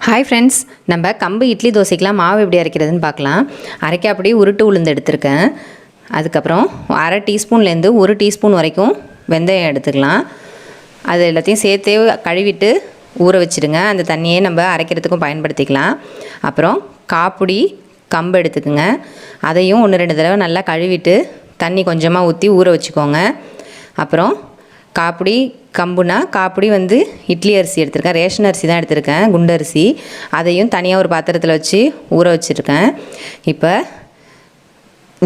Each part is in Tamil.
ஹாய் ஃப்ரெண்ட்ஸ், நம்ம கம்பு இட்லி தோசைக்கெலாம் மாவு எப்படி அரைக்கிறதுன்னு பார்க்கலாம். அரைக்காப்படி உருட்டு உளுந்து எடுத்திருக்கேன். அதுக்கப்புறம் அரை டீஸ்பூன்லேருந்து 1 டீஸ்பூன் வரைக்கும் வெந்தயம் எடுத்துக்கலாம். அது எல்லாத்தையும் சேர்த்தே கழுவிட்டு ஊற வச்சுடுங்க. அந்த தண்ணியே நம்ம அரைக்கிறதுக்கும் பயன்படுத்திக்கலாம். அப்புறம் காப்புடி கம்பு எடுத்துக்குங்க. அதையும் 1-2 தடவை நல்லா கழுவிட்டு தண்ணி கொஞ்சமாக ஊற்றி ஊற வச்சுக்கோங்க. அப்புறம் காப்புடி கம்புனா காப்புடி இட்லி அரிசி எடுத்திருக்கேன். ரேஷன் அரிசி தான் எடுத்திருக்கேன், குண்டு அரிசி. அதையும் தனியாக ஒரு பாத்திரத்தில் வச்சு ஊற வச்சுருக்கேன். இப்போ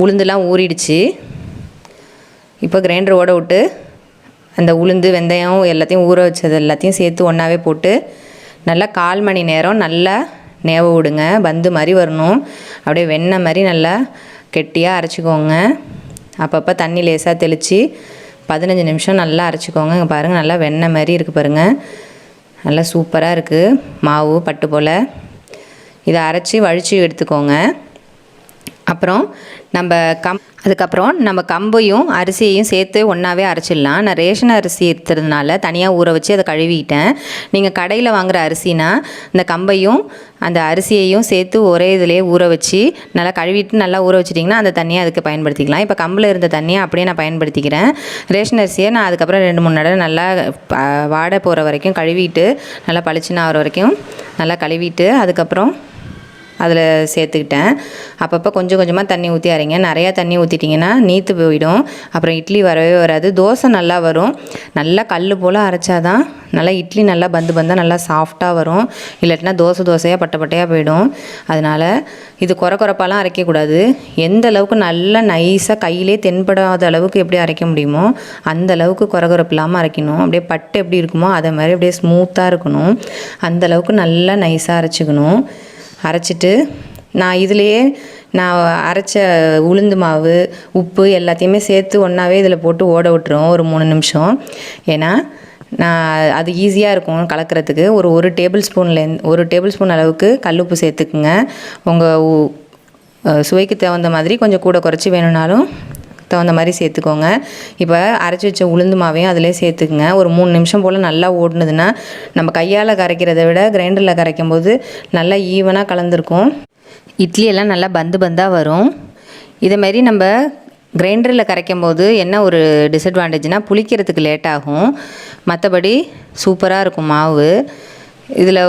உளுந்துலாம் ஊறிடுச்சு. இப்போ கிரைண்டர் ஓட விட்டு அந்த உளுந்து வெந்தயம் எல்லாத்தையும் ஊற வச்சது எல்லாத்தையும் சேர்த்து ஒன்றாவே போட்டு நல்லா 1/4 மணி நேரம் நல்லா நேவ விடுங்க. பந்து மாதிரி வரணும். அப்படியே வெண்ணெய் மாதிரி நல்லா கெட்டியாக அரைச்சிக்கோங்க. அப்பப்போ தண்ணி லேசாக தெளித்து 15 நிமிஷம் நல்லா அரைச்சிக்கோங்க. இங்கே பாருங்கள், நல்லா வெண்ணெய் மாதிரி இருக்குது பாருங்கள். நல்லா சூப்பராக இருக்குது மாவு பட்டு போல். இதை அரைச்சி வழித்து எடுத்துக்கோங்க. அப்புறம் அதுக்கப்புறம் நம்ம கம்பையும் அரிசியையும் சேர்த்து ஒன்றாவே அரைச்சிடலாம். நான் ரேஷன் அரிசி எடுத்ததுனால தனியாக ஊற வச்சு அதை கழுவிட்டேன். நீங்கள் கடையில் வாங்குகிற அரிசினா இந்த கம்பையும் அந்த அரிசியையும் சேர்த்து ஒரே இதிலே ஊற வச்சு நல்லா கழுவிட்டு நல்லா ஊற வச்சிட்டிங்கன்னா அந்த தண்ணியை அதுக்கு பயன்படுத்திக்கலாம். இப்போ கம்பில் இருந்த தண்ணியை அப்படியே நான் பயன்படுத்திக்கிறேன். ரேஷன் அரிசியை நான் அதுக்கப்புறம் 2-3 தடவை நல்லா வாடை போகிற வரைக்கும் கழுவிட்டு நல்லா பளிச்சுன்னு ஆகிற வரைக்கும் நல்லா கழுவிட்டு அதுக்கப்புறம் அதில் சேர்த்துக்கிட்டேன். அப்பப்போ கொஞ்சம் கொஞ்சமாக தண்ணி ஊற்றி அரைங்க. நிறையா தண்ணி ஊற்றிட்டிங்கன்னா நீத்து போயிடும். அப்புறம் இட்லி வரவே வராது. தோசை நல்லா வரும். நல்லா கல் போல் அரைச்சாதான் நல்லா இட்லி நல்லா பந்தாக நல்லா சாஃப்டாக வரும். இல்லாட்டினா தோசையாக பட்டையாக போயிடும். அதனால் இது குறப்பாலாம் அரைக்கக்கூடாது. எந்த அளவுக்கு நல்லா நைஸாக கையிலே தென்படாத அளவுக்கு எப்படி அரைக்க முடியுமோ அந்த அளவுக்கு குறப்பு இல்லாமல் அரைக்கணும். அப்படியே பட்டு எப்படி இருக்குமோ அதை மாதிரி அப்படியே ஸ்மூத்தாக இருக்கணும். அந்தளவுக்கு நல்லா நைஸாக அரைச்சிக்கணும். அரைச்சிட்டு நான் இதிலையே நான் அரைச்ச உளுந்து மாவு உப்பு எல்லாத்தையுமே சேர்த்து ஒன்றாவே இதில் போட்டு ஓட விட்டுருவோம் ஒரு 3 நிமிஷம். ஏன்னா நான் அது ஈஸியாக இருக்கும் கலக்கிறதுக்கு. ஒரு டேபிள் ஸ்பூன் அளவுக்கு கல்லுப்பு சேர்த்துக்குங்க. உங்கள் சுவைக்கு தகுந்த மாதிரி கொஞ்சம் கூட குறைச்சி வேணும்னாலும் தகுந்த மாதிரி சேர்த்துக்கோங்க. இப்போ அரைச்சி வச்ச உளுந்து மாவையும் அதிலே சேர்த்துக்குங்க. ஒரு 3 நிமிஷம் போல் நல்லா ஓடுனதுன்னா நம்ம கையால் கரைக்கிறத விட கிரைண்டரில் கரைக்கும் போது நல்லா ஈவனாக கலந்துருக்கும். இட்லியெல்லாம் நல்லா பந்தாக வரும். இதேமாரி நம்ம கிரைண்டரில் கரைக்கும் போது என்ன ஒரு டிஸ்அட்வான்டேஜ்னால் புளிக்கிறதுக்கு லேட் ஆகும். மற்றபடி சூப்பராக இருக்கும் மாவு. இதில்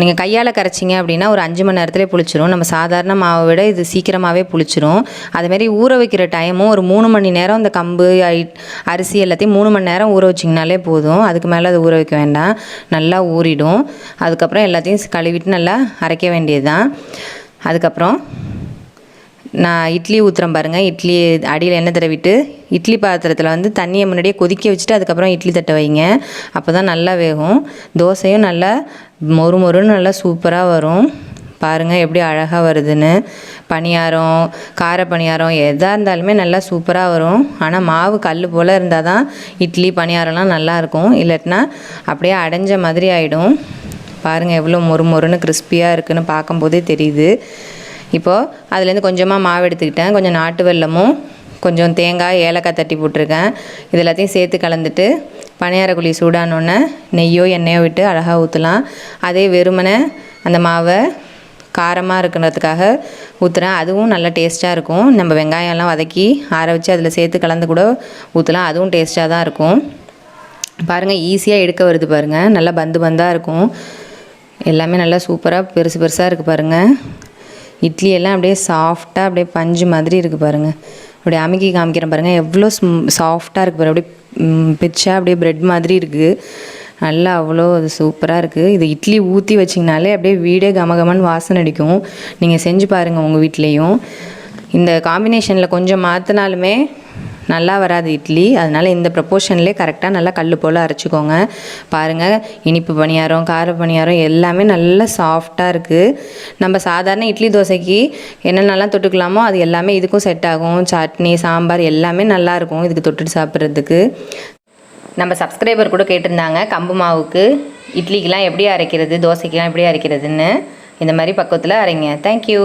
நீங்கள் கையால் கரைச்சிங்க அப்படின்னா ஒரு 5 மணி நேரத்துலேயே புளிச்சிரும். நம்ம சாதாரண மாவை விட இது சீக்கிரமாகவே புளிச்சிரும். அதுமாரி ஊற வைக்கிற டைமும் ஒரு 3 மணி நேரம் இந்த கம்பு அரிசி எல்லாத்தையும் 3 மணி நேரம் ஊற வச்சிங்கனாலே போதும். அதுக்கு மேலே அதை ஊற வைக்க வேண்டாம். நல்லா ஊறிடும். அதுக்கப்புறம் எல்லாத்தையும் கழுவிட்டு நல்லா அரைக்க வேண்டியது தான். அதுக்கப்புறம் நான் இட்லி ஊற்றுறேன் பாருங்கள். இட்லி அடியில் எண்ணெய் தடவிட்டு இட்லி பாத்திரத்தில் தண்ணியை முன்னாடியே கொதிக்க வச்சுட்டு அதுக்கப்புறம் இட்லி தட்டை வைங்க. அப்போ தான் நல்லா வேகும். தோசையும் நல்லா மொறுன்னு நல்லா சூப்பராக வரும். பாருங்கள் எப்படி அழகாக வருதுன்னு. பணியாரம் கார பணியாரம் எதாக இருந்தாலுமே நல்லா சூப்பராக வரும். ஆனால் மாவு கல் போல் இருந்தால் தான் இட்லி பணியாரம்லாம் நல்லாயிருக்கும். இல்லாட்டினா அப்படியே அடைஞ்ச மாதிரி ஆகிடும். பாருங்கள் எவ்வளோ மொறுன்னு கிறிஸ்பியாக இருக்குதுன்னு பார்க்கும்போதே தெரியுது. இப்போது அதுலேருந்து கொஞ்சமாக மாவு எடுத்துக்கிட்டேன். கொஞ்சம் நாட்டு வெல்லமும் கொஞ்சம் தேங்காய் ஏலக்காய் தட்டி போட்டிருக்கேன். இது எல்லாத்தையும் சேர்த்து கலந்துட்டு பணியாரக்குழி சூடானோடனே நெய்யோ எண்ணெயோ விட்டு அழகாக ஊற்றலாம். அதே வெறுமனை அந்த மாவை காரமாக இருக்கிறதுக்காக ஊற்றுறேன். அதுவும் நல்லா டேஸ்ட்டாக இருக்கும். நம்ம வெங்காயம்லாம் வதக்கி ஆற வச்சு அதில் சேர்த்து கலந்து கூட ஊற்றலாம். அதுவும் டேஸ்ட்டாக தான் இருக்கும். பாருங்கள் ஈஸியாக எடுக்க வருது பாருங்கள். நல்லா பந்தாக இருக்கும். எல்லாமே நல்லா சூப்பராக பெருசாக இருக்குது பாருங்கள். இட்லி எல்லாம் அப்படியே சாஃப்டாக அப்படியே பஞ்சு மாதிரி இருக்குது பாருங்கள். அப்படியே அமுக்கி காமிக்கிறேன் பாருங்கள். எவ்வளோ சாஃப்டாக இருக்குது பாருங்கள். அப்படியே பிச்சா அப்படியே ப்ரெட் மாதிரி இருக்குது. நல்லா அவ்வளோ அது சூப்பராக இருக்குது. இது இட்லி ஊற்றி வச்சிங்கனாலே அப்படியே வீடே கமகமன்னு வாசனை அடிக்கும். நீங்கள் செஞ்சு பாருங்கள் உங்கள் வீட்லேயும். இந்த காம்பினேஷனில் கொஞ்சம் மாற்றினாலுமே நல்லா வராது இட்லி. அதனால் இந்த ப்ரப்போர்ஷன்லேயே கரெக்டாக நல்லா கல் போல் அரைச்சிக்கோங்க. பாருங்கள், இனிப்பு பணியாரம் கார பணியாரம் எல்லாமே நல்லா சாஃப்டாக இருக்குது. நம்ம சாதாரண இட்லி தோசைக்கு என்னென்னலாம் தொட்டுக்கலாமோ அது எல்லாமே இதுக்கும் செட் ஆகும். சட்னி சாம்பார் எல்லாமே நல்லாயிருக்கும் இதுக்கு தொட்டுட்டு சாப்பிட்றதுக்கு. நம்ம சப்ஸ்கிரைபர் கூட கேட்டிருந்தாங்க கம்பு மாவுக்கு இட்லிக்கெலாம் எப்படி அரைக்கிறது, தோசைக்கெலாம் எப்படி அரைக்கிறதுன்னு. இந்த மாதிரி பக்குவத்தில் அரைங்க. தேங்க்யூ.